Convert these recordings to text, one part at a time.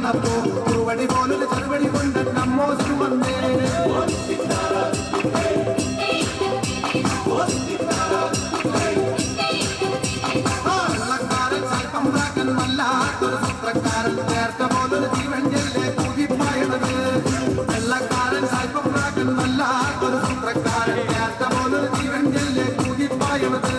വന്നപ്പോ കുറുവടി പോലൊരു ചെറുവടി കൊണ്ട് നമ്മോസിന് വന്നേ വെള്ളക്കാരൻ സ്വല്പം പ്രാക്കൻ വല്ലാത്തൊരു സൂത്രക്കാരൻ ചേർത്ത പോലൊരു ജീവൻ ചെല്ലേ കൂകിപ്പായണത് വെള്ളക്കാരൻ സ്വല്പം പ്രാക്കൻ വല്ലാത്തൊരു സൂത്രക്കാരൻ ചേർത്ത പോലൊരു ജീവൻ ചെല്ലേ കൂകിപ്പായണത്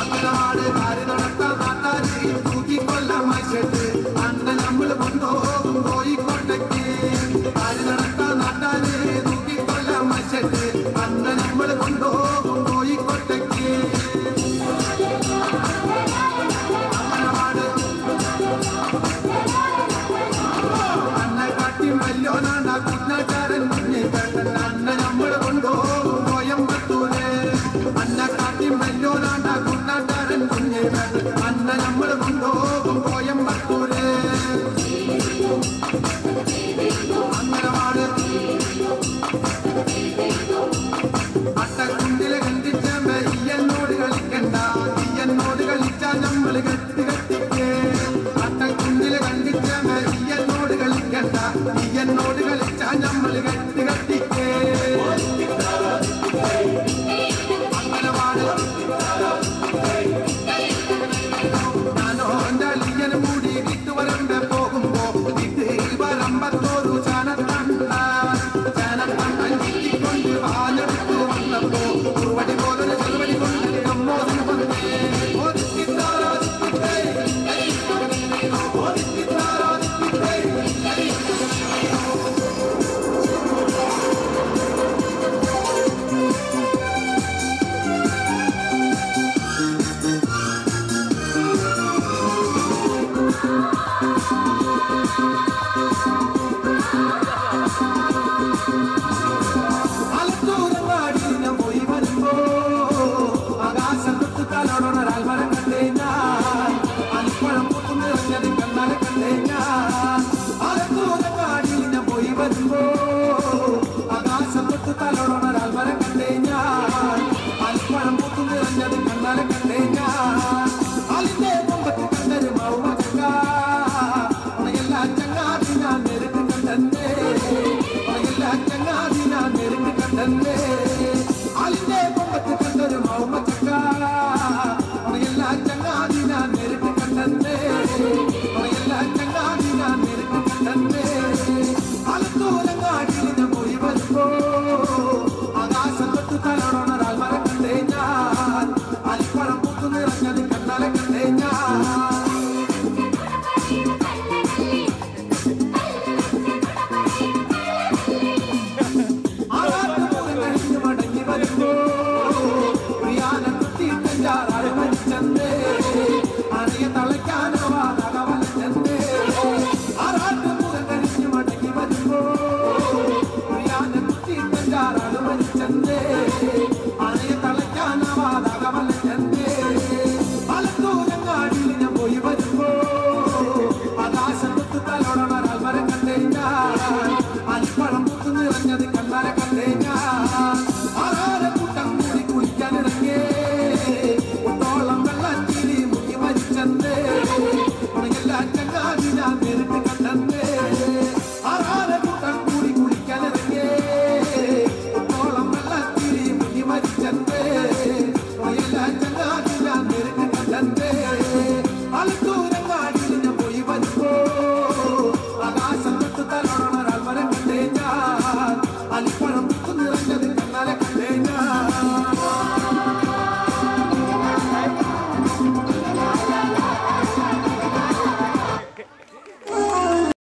അന്നനാട് കാരി നടത്താൻ നാട്ടാരി തൂക്കിക്കൊല്ലാൻ മനുഷ്യട്ട് അന്ന നമ്മൾ കൊണ്ടുപോകും കോഴിക്കോട്ടയ്ക്ക് കാരി നടത്താൻ നാട്ടാരി തൂക്കിക്കൊല്ലാൻ മനുഷ്യട്ട് അന്ന നമ്മൾ കൊണ്ടുപോകും കോഴിക്കോട്ടയ്ക്ക് അന്ന കാട്ടി വല്യോനാണ് കുന്നക്കാരൻ കുഞ്ഞി കേട്ടൻ അന്ന നമ്മൾ കൊണ്ടുപോകും കോയമ്പത്തൂര് അന്ന കാട്ടി വല്യോനാണ് കുന്നക്കാരൻ കുഞ്ഞി കേട്ടൻ അന്ന നമ്മൾ കൊണ്ടുപോകും കോയമ്പത്തൂര് അങ്ങനമാണ് അട്ടക്കുണ്ടില് കണ്ടിച്ചമ്പ ഈയന്നോട് കളിക്കണ്ട ഈയന്നോട് കളിച്ചാ നമ്മള് കെട്ടി കെട്ടിക്ക് അട്ടക്കുണ്ടില് കണ്ടിച്ചമ്പ ഈയന്നോട് കളിക്കണ്ട ഈയന്നോട് കളിച്ചാ നമ്മള് കെട്ടി കെട്ടിക്ക് അങ്ങനമാണ് ഞാനോ എന്റെ അലിയന് മൂടി വിട്ടുവരമ്പ പോകുമ്പോ ഇത് വരമ്പത്തോരു ചാനത്തണ്ണൻ ചുറ്റിക്കൊണ്ട് വാലെടുത്ത് വന്നപ്പോ കുറുവടി പോലൊരു ചെറുവടി കൊണ്ട് നമ്മോദിന് വന്നേ ആലത്തൂരങ്ങാടി ഞാൻ പോയി വരുമ്പോ ആകാശത്തൊട്ട് കാലോടൊരാൾ മരം കണ്ടേ ഞാൻ അലിപ്പഴം പൂത്തു നിറഞ്ഞത് കണ്ണാലെ കണ്ടേ ഞാൻ ആലത്തൂരങ്ങാടി ഞാൻ പോയി വരുമ്പോ ആകാശത്തൊട്ട് കാലോടൊരാൾ മരം കണ്ടേ ഞാൻ അലിപ്പഴം പൂത്തു നിറഞ്ഞത് കണ്ണാലെ കണ്ടേ